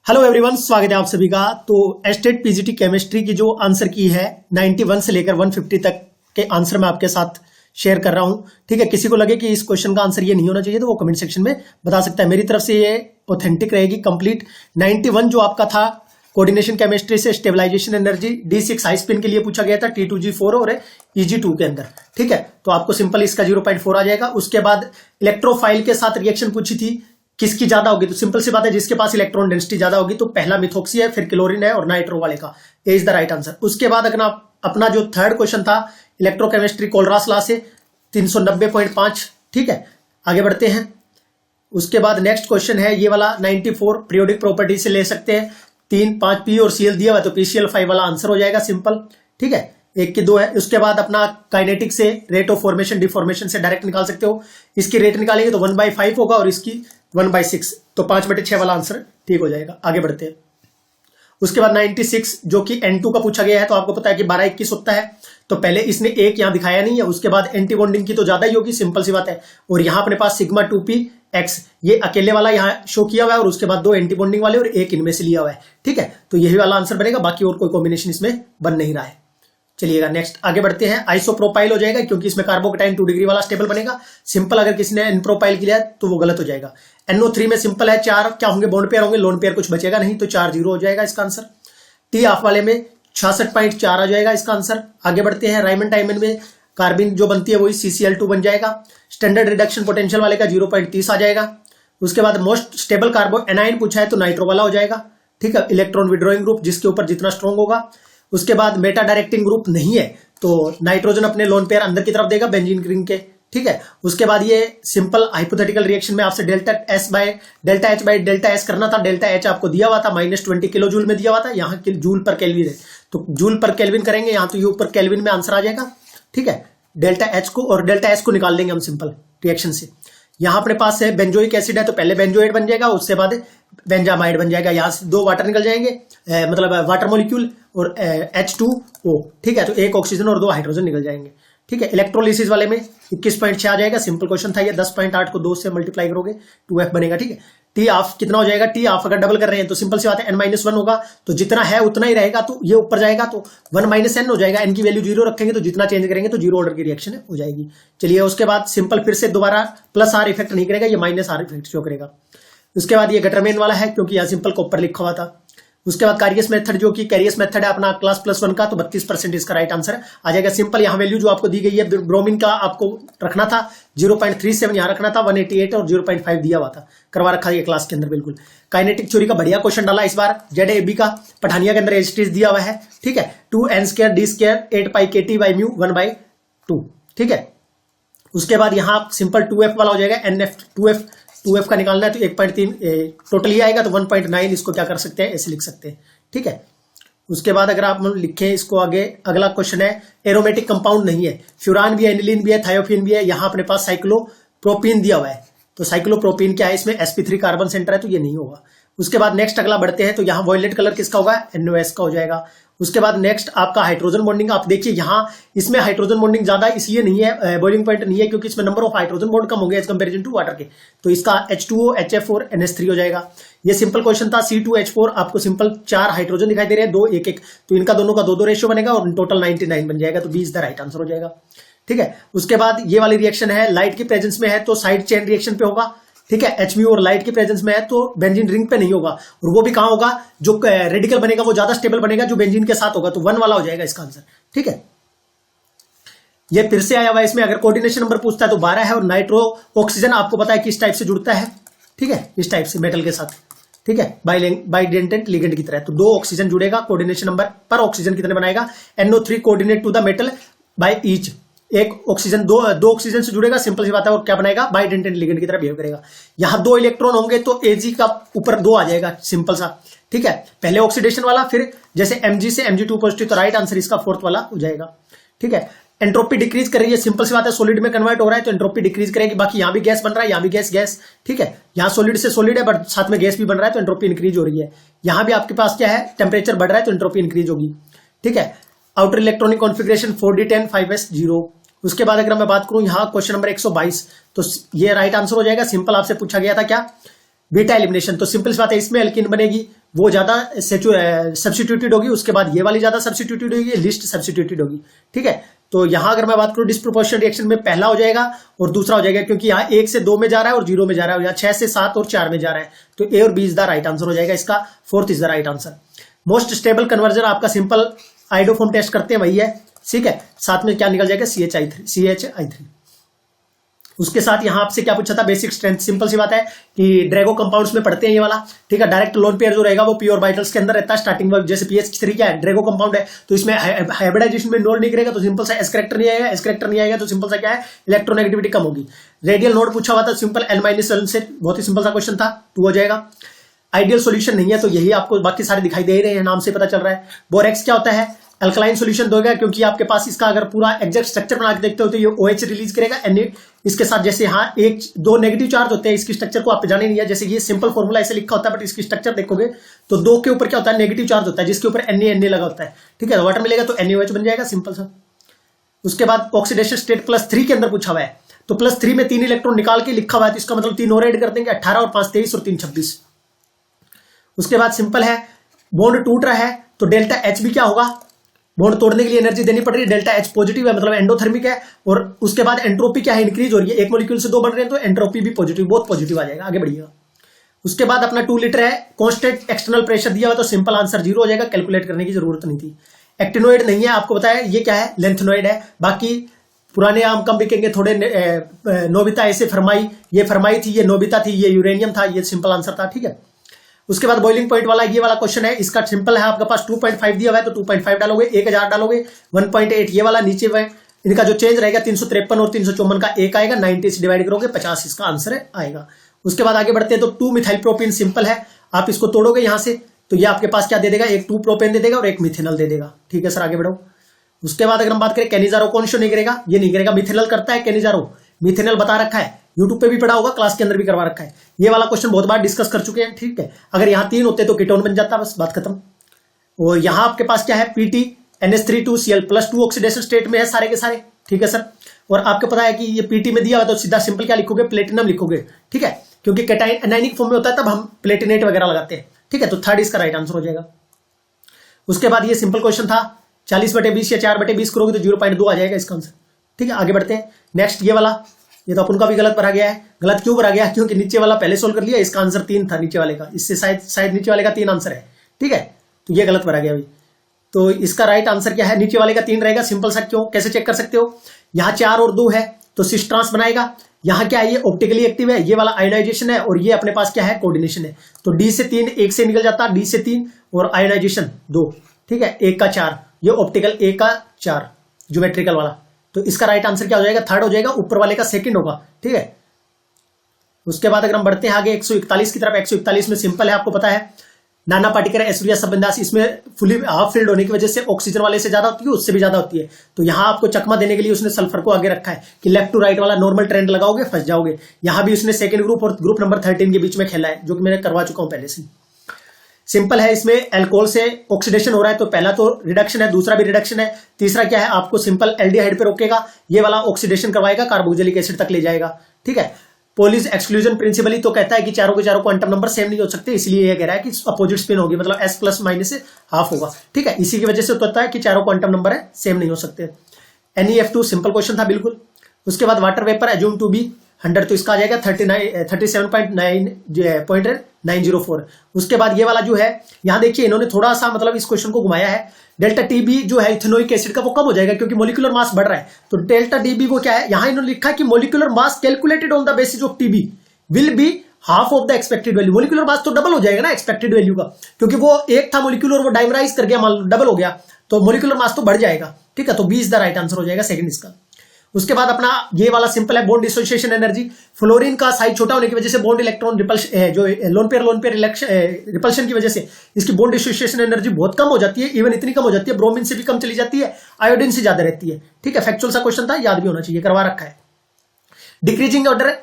Hello everyone, स्वागत है आप सभी का। तो एस्टेट पीजीटी केमिस्ट्री की जो आंसर की है 91 से लेकर 150 तक के आंसर मैं आपके साथ शेयर कर रहा हूं। ठीक है, किसी को लगे कि इस क्वेश्चन का आंसर ये नहीं होना चाहिए तो वो कमेंट सेक्शन में बता सकता है। मेरी तरफ से ये ऑथेंटिक रहेगी कंप्लीट। 91 जो आपका था कोऑर्डिनेशन केमिस्ट्री से stabilization energy D6 high spin के लिए पूछा गया था T2G4 और EG2 के अंदर। ठीक है, तो आपको सिंपल इसका 0.4 आ जाएगा। उसके बाद इलेक्ट्रोफाइल के साथ रिएक्शन पूछी थी, किसकी ज्यादा होगी, तो सिंपल सी बात है जिसके पास इलेक्ट्रॉन डेंसिटी ज्यादा होगी तो पहला मिथॉक्सी है, फिर क्लोरीन है और नाइट्रो वाले का ए इज द राइट आंसर। उसके बाद अगर आप अपना जो थर्ड क्वेश्चन था इलेक्ट्रोकेमिस्ट्री कोलरास लॉ से 390.5। ठीक है, आगे बढ़ते हैं। उसके बाद नेक्स्ट क्वेश्चन है ये वाला 94 पीरियोडिक प्रॉपर्टी से ले सकते हैं। 3, 5 पी और सीएल दिया हुआ तो PCl5 वाला आंसर हो जाएगा सिंपल। ठीक है, 1 की 2 है। उसके बाद अपना काइनेटिक से रेट ऑफ फॉर्मेशन डिफॉर्मेशन से डायरेक्ट निकाल सकते हो। इसकी रेट निकालेंगे तो 1/5 होगा और इसकी 1/6, तो 5/6 वाला आंसर ठीक हो जाएगा। आगे बढ़ते हैं। उसके बाद 96 जो कि N2 का पूछा गया है, तो आपको पता है कि 12-21 होता है, तो पहले इसने एक यहां दिखाया नहीं है। उसके बाद एंटी बॉन्डिंग की तो ज्यादा ही होगी, सिंपल सी बात है। और यहां अपने पास सिग्मा 2px ये अकेले वाला यहां शो किया हुआ है और उसके बाद 2 एंटी बॉन्डिंग वाले और एक इनमें से लिया हुआ है। ठीक है, तो यही वाला आंसर बनेगा, बाकी और कोई कॉम्बिनेशन इसमें बन नहीं रहा है। चलिएगा नेक्स्ट आगे बढ़ते हैं। आइसोप्रोपाइल हो जाएगा क्योंकि इसमें कार्बोकेटाइन 2 डिग्री वाला स्टेबल बनेगा। सिंपल अगर किसी ने एनप्रोपाइल किया तो वो गलत हो जाएगा। NO3 में सिंपल है 4 क्या होंगे, बॉन्ड पेयर होंगे, लोन पेयर कुछ बचेगा नहीं, तो 4 0 हो जाएगा इसका आंसर। टी ऑफ वाले में 66.4 आ जाएगा इसका आंसर। आगे बढ़ते हैं। राइमन टाइमन में कार्बिन जो बनती है वही CCl2 बन जाएगा। स्टैंडर्ड रिडक्शन पोटेंशियल वाले का 0.30 आ जाएगा। उसके बाद मोस्ट स्टेबल कार्बो एनाइन पूछा है तो नाइट्रो वाला हो जाएगा। ठीक है, इलेक्ट्रॉन विड्रॉइंग ग्रुप जिसके ऊपर जितना स्ट्रॉन्ग होगा। उसके बाद मेटा डायरेक्टिंग ग्रुप नहीं है तो नाइट्रोजन अपने लोन पेयर अंदर की तरफ देगा बेंजीन रिंग के। ठीक है, उसके बाद ये सिंपल हाइपोथेटिकल रिएक्शन में आपसे delta H by delta S करना था। डेल्टा H आपको दिया हुआ था -20 किलो जूल में दिया हुआ था, यहाँ जूल पर केल्विन है तो जूल पर केल्विन करेंगे, यहाँ तो ये ऊपर केल्विन में आंसर आ जाएगा। ठीक है, डेल्टा H को और डेल्टा S को निकाल देंगे हम सिंपल रिएक्शन से। यहाँ अपने पास है बेंजोइक एसिड है तो पहले बेंजोइड बन जाएगा, उसके बाद बेंजामाइड बन जाएगा। यहाँ से 2 वाटर निकल जाएंगे, मतलब वाटर मॉलिक्यूल और H2O। ठीक है, तो 1 ऑक्सीजन और 2 हाइड्रोजन निकल जाएंगे। ठीक है, इलेक्ट्रोलिसिस वाले में 21.6 आ जाएगा। सिंपल क्वेश्चन था ये। 10.8 को 2 से मल्टीप्लाई करोगे 2F बनेगा। ठीक है, टी ऑफ कितना हो जाएगा, टी ऑफ अगर डबल कर रहे हैं तो सिंपल सी बात है N-1 होगा, तो जितना है उतना ही रहेगा, तो ये ऊपर जाएगा तो 1 - N हो जाएगा। N की वैल्यू 0 रखेंगे तो जितना चेंज करेंगे तो 0 ऑर्डर की रिएक्शन हो जाएगी। चलिए, उसके बाद सिंपल फिर से दोबारा +R इफेक्ट नहीं करेगा, ये -R इफेक्ट शो करेगा। उसके बाद ये गटरमेन वाला है क्योंकि यहाँ सिंपल कॉपर लिखा हुआ था। उसके बाद कैरियस मेथड जो कि कैरियस मेथड है अपना क्लास +1 का, तो 32% इसका राइट आंसर आ जाएगा। सिंपल यहाँ वैल्यू जो आपको दी गई है ब्रोमीन का आपको रखना था 0.37, यहाँ रखना था 188 और 0.5 दिया हुआ था, करवा रखा है क्लास के अंदर बिल्कुल। काइनेटिक थ्योरी का बढ़िया क्वेश्चन डाला इस बार ZAB का, पठानिया के अंदर एच दिया हुआ है। ठीक है, 2n² d² 8πkT/μ 1/2। ठीक है, उसके बाद यहाँ सिंपल 2F वाला हो जाएगा। NF 2F का निकालना है तो 1.3 टोटल ही आएगा, तो 1.9 इसको क्या कर सकते हैं, ऐसे लिख सकते हैं। ठीक है, उसके बाद अगर आप लिखें इसको आगे, अगला क्वेश्चन है एरोमेटिक कंपाउंड नहीं है, फ्यूरान भी है, एनिलीन भी है, थायोफिन भी है। यहाँ अपने पास साइक्लोप्रोपीन दिया हुआ है, तो साइक्लोप्रोपीन क्या है, इसमें sp3 कार्बन सेंटर है तो ये नहीं होगा। उसके बाद नेक्स्ट अगला बढ़ते हैं, तो यहाँ वॉयलेट कलर किसका होगा, NOS का हो जाएगा। उसके बाद नेक्स्ट आपका हाइड्रोजन बॉन्डिंग, आप देखिए यहाँ इसमें हाइड्रोजन बॉन्डिंग ज्यादा इसलिए नहीं है, बॉइलिंग पॉइंट नहीं है क्योंकि इसमें नंबर ऑफ हाइड्रोजन बॉन्ड कम हो गया एज कंपेरिजन टू वाटर के, तो इसका H2O HF और NH3 हो जाएगा। ये सिंपल क्वेश्चन था। C2H4 आपको सिंपल 4 हाइड्रोजन दिखाई दे रहे हैं, 2 1 तो इनका दोनों का 2 रेशियो बनेगा और टोटल 99 बन जाएगा, तो 20 द राइट आंसर हो जाएगा। ठीक है, उसके बाद ये वाली रिएक्शन है लाइट की प्रेजेंस में है तो साइड चेन रिएक्शन पे होगा। ठीक है, HMU और लाइट की प्रेजेंस में है तो बेंजीन रिंग पे नहीं होगा, और वो भी कहां होगा, जो रेडिकल बनेगा वो ज्यादा स्टेबल बनेगा जो बेंजीन के साथ होगा, तो 1 वाला हो जाएगा इसका आंसर। ठीक है, ये फिर से आया हुआ है इसमें, अगर कोऑर्डिनेशन नंबर पूछता है तो 12 है। और नाइट्रो ऑक्सीजन आपको पता है किस टाइप से जुड़ता है, ठीक है, इस टाइप से मेटल के साथ। ठीक है, बाइडेंटेंट लिगेंड की तरह, तो 2 ऑक्सीजन जुड़ेगा। कोऑर्डिनेशन नंबर पर ऑक्सीजन कितने बनाएगा, NO3 coordinate to the metal by each, एक ऑक्सीजन दो ऑक्सीजन से जुड़ेगा, सिंपल सी बात है, और क्या बनाएगा, बाइडेंटेंट लिगेंड की तरह बिहेव करेगा। यहां 2 इलेक्ट्रॉन होंगे तो Ag का ऊपर 2 आ जाएगा, सिंपल सा। ठीक है, पहले ऑक्सीडेशन वाला, फिर जैसे Mg से Mg2 पॉजिटिव, तो राइट आंसर इसका 4th वाला हो जाएगा। ठीक है, एंट्रोपी डिक्रीज कर रही है, सिंपल सी बात है, सॉलिड में कन्वर्ट हो रहा है तो एंट्रोपी डिक्रीज करेगी। बाकी यहां भी गैस बन रहा है, यहां भी गैस। ठीक है, यहां सॉलिड से सॉलिड है बट साथ में गैस भी बन रहा है तो एंट्रोपी इंक्रीज हो रही है। यहां भी आपके पास क्या है, टेम्परेचर बढ़ रहा है तो एंट्रोपी इंक्रीज होगी। ठीक है, outer electronic configuration 4d10 5s0। उसके बाद अगर मैं बात करूं यहाँ क्वेश्चन नंबर 122, तो ये राइट आंसर हो जाएगा। सिंपल आपसे पूछा गया था क्या, बीटा एलिमिनेशन, तो सिंपल सी बात है, इसमें एल्किन बनेगी वो ज्यादा सब्स्टिट्यूटेड होगी, उसके बाद ये वाली ज्यादा सब्स्टिट्यूटेड होगी, लिस्ट सब्स्टिट्यूटेड होगी। ठीक है, तो यहां अगर मैं बात करूं डिस्प्रोपोर्शनल रिएक्शन में पहला हो जाएगा और दूसरा हो जाएगा, क्योंकि यहाँ 1 से 2 में जा रहा है और 0 में जा रहा है, यहाँ 6 से 7 और 4 में जा रहा है, तो ए और B is the right answer हो जाएगा इसका। 4th is the right answer. Most stable conversion आपका सिंपल आइडोफॉर्म टेस्ट करते हैं वही है। ठीक है, साथ में क्या निकल जाएगा CHI3। उसके साथ यहां आपसे क्या पूछा था, बेसिक स्ट्रेंथ। सिंपल सी बात है कि ड्रैगो कंपाउंड्स में पढ़ते हैं ये वाला। ठीक है, डायरेक्ट लोन पेयर जो रहेगा वो पी ऑर्बिटल्स के अंदर रहता है स्टार्टिंग में। जैसे pH3 क्या है, ड्रैगो कंपाउंड है, तो इसमें हाइब्रिडाइजेशन में नोड नहीं करेगा तो सिंपल सा एस करेक्टर नहीं आएगा, एस करेक्टर नहीं आएगा तो सिंपल सा क्या है, इलेक्ट्रोनेगेटिविटी कम होगी। रेडियल नोड पूछा हुआ था, सिंपल L-1 से, बहुत ही सिंपल सा क्वेश्चन था, 2 हो जाएगा। आइडियल सोल्यूशन नहीं है तो यही आपको बाकी सारे दिखाई दे रहे हैं, नाम से पता चल रहा है। बोरेक्स क्या होता है, अल्कलाइन सॉल्यूशन दोगे, क्योंकि आपके पास इसका अगर पूरा एग्जैक्ट स्ट्रक्चर बना के देखते हो तो ये OH रिलीज करेगा। इसके साथ जैसे यहाँ 1-2 नेगेटिव चार्ज होते हैं, इसकी स्ट्रक्चर को आप जाने नहीं है, जैसे ये सिंपल फॉर्मूला ऐसे लिखा होता है, बट इसकी स्ट्रक्चर देखोगे तो 2 के ऊपर क्या होता है, नेगेटिव चार्ज होता है, जिसके ऊपर Na लगा होता है। ठीक है, वाटर मिलेगा तो NaOH बन जाएगा, सिंपल सा। उसके बाद ऑक्सीडेशन स्टेट +3 के अंदर पूछा हुआ है, तो +3 में 3 इलेक्ट्रॉन निकाल के लिखा हुआ है, तो इसका मतलब 3 और ऐड कर देंगे, 18 और 5 23 और 3 26। उसके बाद सिंपल है, बॉन्ड टूट रहा है तो डेल्टा H भी क्या होगा, बॉन्ड तोड़ने के लिए एनर्जी देनी पड़ रही है, डेल्टा H पॉजिटिव है मतलब एंडोथर्मिक है। और उसके बाद एंट्रोपी क्या है, इंक्रीज हो रही है, एक मॉलिक्यूल से 2 बन रहे हैं तो एंट्रोपी भी पॉजिटिव, बहुत पॉजिटिव आ जाएगा। आगे बढ़िएगा। उसके बाद अपना 2 लीटर है, कांस्टेंट एक्सटर्नल प्रेशर दिया हुआ तो सिंपल आंसर 0 हो जाएगा, कैलकुलेट करने की जरूरत नहीं थी। एक्टिनोइड नहीं है, आपको बताया ये क्या है, लेंथेनोइड है। बाकी पुराने आम कम बिकेंगे, थोड़े नोबिता ऐसे फरमाई, ये फरमाई थी, ये नोबिता थी, ये यूरेनियम था, ये सिंपल आंसर था। ठीक है, उसके बाद बॉइलिंग पॉइंट वाला ये वाला क्वेश्चन है, इसका सिंपल है, आपके पास 2.5 दिया हुआ है तो 2.5 डालोगे, 1000 डालोगे, 1.8 ये वाला नीचे में इनका जो चेंज रहेगा 353 और 354 का 1 आएगा, 90 से डिवाइड करोगे 50 इसका आंसर आएगा। उसके बाद आगे बढ़ते हैं तो 2 मिथाइल प्रोपेन सिंपल है, आप इसको तोड़ोगे यहां से तो ये आपके पास क्या दे देगा, एक 2 प्रोपेन दे देगा और एक मिथेनॉल दे देगा। ठीक है सर, आगे बढ़ो। उसके बाद अगर हम बात करें कैनिजारो, कौन शो नहीं करेगा, ये नहीं करेगा, मिथेनॉल करता है कैनिजारो, मिथेनॉल बता रखा है, यूट्यूब पे भी पढ़ा होगा, क्लास के अंदर भी करवा रखा है। ये वाला क्वेश्चन बहुत बार डिस्कस कर चुके हैं। ठीक है, अगर यहाँ 3 होते तो कीटोन बन जाता, बस बात खत्म। और यहाँ आपके पास क्या है, PT NH3 2Cl+2 oxidation state में है सारे के सारे। ठीक है सर, और आपको पता है कि ये PT में दिया हुआ तो सीधा सिंपल क्या लिखोगे, प्लेटिनम लिखोगे। ठीक है, क्योंकि कैटायन एनायनिक फॉर्म में होता है तब हम प्लेटिनेट वगैरह लगाते हैं। ठीक है, तो 3rd इसका राइट आंसर हो जाएगा। उसके बाद ये सिंपल क्वेश्चन था, 40/20 या 4/20 करोगे तो 0.2 आ जाएगा इसका आंसर। ठीक है, आगे बढ़ते हैं। नेक्स्ट ये वाला, ये तो अपन का भी गलत भरा गया है। गलत क्यों भरा गया, क्योंकि नीचे वाला पहले सोल्व कर लिया, इसका आंसर 3 था नीचे वाले का, इससे शायद नीचे वाले का 3 आंसर है। ठीक है, तो ये गलत भरा गया अभी। तो इसका राइट आंसर क्या है, नीचे वाले का 3 रहेगा। सिंपल सा, क्यों, कैसे चेक कर सकते हो, यहाँ 4 और 2 है तो सिस ट्रांस बनाएगा। यहाँ क्या है, ये ऑप्टिकली एक्टिव है, ये वाला आयोनाइजेशन है, और ये अपने पास क्या है, कोऑर्डिनेशन है। तो D से 3 1 से निकल जाता, D से 3 और आयोनाइजेशन 2। ठीक है, 1 का 4, ये ऑप्टिकल 1 का 4 ज्योमेट्रिकल वाला। तो इसका राइट आंसर क्या हो जाएगा, 3rd हो जाएगा, ऊपर वाले का 2nd होगा। ठीक है, उसके बाद अगर हम बढ़ते हैं आगे 141 की तरफ, 141 में सिंपल है, आपको पता है नाना पार्टिकल एस्यूरिया सबंदास, इसमें फुली हाफ फिल्ड होने की वजह से ऑक्सीजन वाले से ज्यादा होती है, उससे भी ज्यादा होती है। तो यहां आपको चकमा देने के लिए उसने सल्फर को आगे रखा है कि लेफ्ट टू राइट वाला नॉर्मल ट्रेंड लगाओगे फंस जाओगे। यहां भी उसने 2nd ग्रुप और ग्रुप नंबर 13 के बीच में खेला है, जो कि मैंने करवा चुका हूं पहले से। सिंपल है, इसमें अल्कोहल से ऑक्सीडेशन हो रहा है तो पहला तो रिडक्शन है, दूसरा भी रिडक्शन है, तीसरा क्या है, आपको सिंपल एल्डिहाइड पे रोकेगा, ये वाला ऑक्सीडेशन करवाएगा, कार्बोक्सिलिक एसिड तक ले जाएगा। ठीक है, पोलिस एक्सक्लूजन प्रिंसिपल ही तो कहता है कि चारों के चारों क्वांटम नंबर सेम नहीं हो सकते, इसलिए ये कह रहा है कि अपोजिट स्पिन होगी, मतलब S प्लस माइनस से हाफ होगा। ठीक है, इसी की वजह से तो पता है कि चारों क्वांटम नंबर है सेम नहीं हो सकते। NeF2 सिंपल क्वेश्चन था बिल्कुल। उसके बाद water vapour assume to be 100, तो इसका आ जाएगा 37.904। उसके बाद ये वाला जो है, यहां देखिए इन्होंने थोड़ा सा मतलब इस क्वेश्चन को घुमाया है। डेल्टा TB जो है इथेनोइक एसिड का, वो कम हो जाएगा क्योंकि मोलिकुलर मास बढ़ रहा है। तो डेल्टा DB को क्या है, यहां इन्होंने लिखा है कि molecular mass calculated on the basis of TB will be half of the expected value. Molecular mass तो डबल हो जाएगा ना एक्सपेक्टेड वैल्यू का, क्योंकि वो एक था मोलिकुलर, वो डाइमराइज कर गया, मान लो डबल हो गया, तो मोलिकुलर मास तो बढ़ जाएगा। ठीक है, तो 20 द राइट आंसर हो जाएगा 2nd इसका। उसके बाद अपना ये वाला सिंपल है, बॉन्ड डिसोसिएशन एनर्जी। फ्लोरीन का साइज छोटा होने की वजह से बॉन्ड इलेक्ट्रॉन रिपल्शन, जो लोन पेयर रिपल्शन की वजह से इसकी बॉन्ड डिसोसिएशन एनर्जी बहुत कम हो जाती है, इवन इतनी कम हो जाती है ब्रोमीन से भी कम चली जाती है, आयोडीन से ज्यादा रहती है। ठीक है, फैक्चुअल सा क्वेश्चन था, याद भी होना चाहिए, करवा रखा है। Decreasing order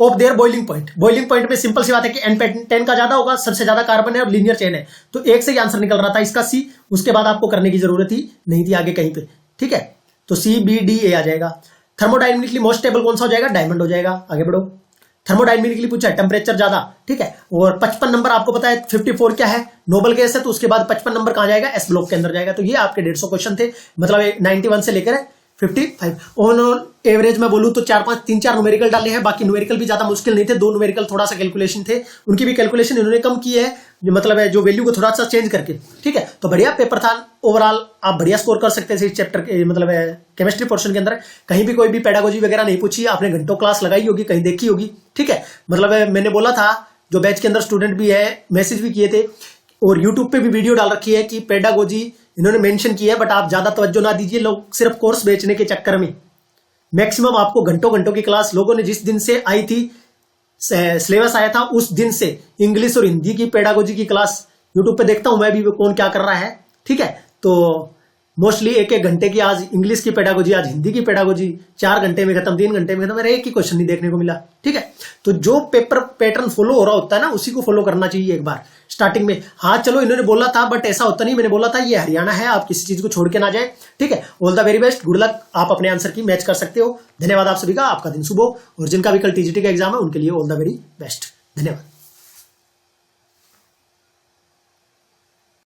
of their boiling point, boiling point में सिंपल सी बात है कि N10 का ज्यादा होगा, सबसे ज्यादा कार्बन है और लीनियर चेन है, तो 1 से ही आंसर निकल रहा था इसका C। उसके बाद आपको करने की जरूरत ही नहीं थी आगे कहीं पे। ठीक है, तो CBDA आ जाएगा। थर्मोडायनेमिकली मोस्ट स्टेबल कौन सा हो जाएगा, डायमंड हो जाएगा। आगे बढ़ो। थर्मोडायनेमिकली पूछा है, टेम्परेचर ज्यादा, ठीक है। और 55 नंबर आपको पता है 54 क्या है, नोबल गैस है, तो उसके बाद 55 नंबर कहां जाएगा, एस ब्लॉक के अंदर जाएगा। तो ये आपके 150 क्वेश्चन थे, मतलब 91 से लेकर 55। ओवरऑल एवरेज में बोलूं तो 3-4 न्यूमेरिकल डाले हैं, बाकी न्यूमेरिकल भी ज्यादा मुश्किल नहीं थे, 2 न्यूमेरिकल थोड़ा सा कैलकुलेशन थे, उनकी भी कैलकुलेशन इन्होंने कम की है, मतलब है जो वैल्यू को थोड़ा सा चेंज करके, ठीक है। तो बढ़िया पेपर था, ओवरऑल आप बढ़िया स्कोर कर सकते थे इस चैप्टर के, मतलब है केमिस्ट्री पोर्शन के अंदर। कहीं भी कोई भी पेडागोजी वगैरह नहीं पूछी, आपने घंटों क्लास लगाई होगी, कहीं देखी होगी, ठीक है। मतलब मैंने बोला था जो बैच के अंदर स्टूडेंट भी है, मैसेज भी किए थे, और यूट्यूब पे भी वीडियो डाल रखी है कि पेडागोजी इन्होंने मेंशन की है, बट आप ज्यादा तवज्जो ना दीजिए, लोग सिर्फ कोर्स बेचने के चक्कर में मैक्सिमम आपको घंटों घंटों की क्लास, लोगों ने जिस दिन से आई थी सिलेबस आया था उस दिन से इंग्लिश और हिंदी की पेडागोजी की क्लास यूट्यूब पे देखता हूं मैं भी, कौन क्या कर रहा है, ठीक है। तो मोस्टली 1-1 घंटे की आज इंग्लिश की पेडागोजी, आज हिंदी की पेडागोजी 4 घंटे में खत्म, 3 घंटे में खत्म, मेरे एक ही क्वेश्चन नहीं देखने को मिला, ठीक है। तो जो पेपर पैटर्न फॉलो हो रहा होता है ना, उसी को फॉलो करना चाहिए एक बार स्टार्टिंग में। हाँ चलो इन्होंने बोला था, बट ऐसा होता नहीं, मैंने बोला था ये हरियाणा है, आप किसी चीज को छोड़ के ना जाए, ठीक है। All the very best, good luck, आप अपने आंसर की मैच कर सकते हो। धन्यवाद आप सभी का, आपका दिन शुभ हो, और जिनका भी कल टीजीटी का एग्जाम है उनके लिए ऑल द वेरी बेस्ट, धन्यवाद।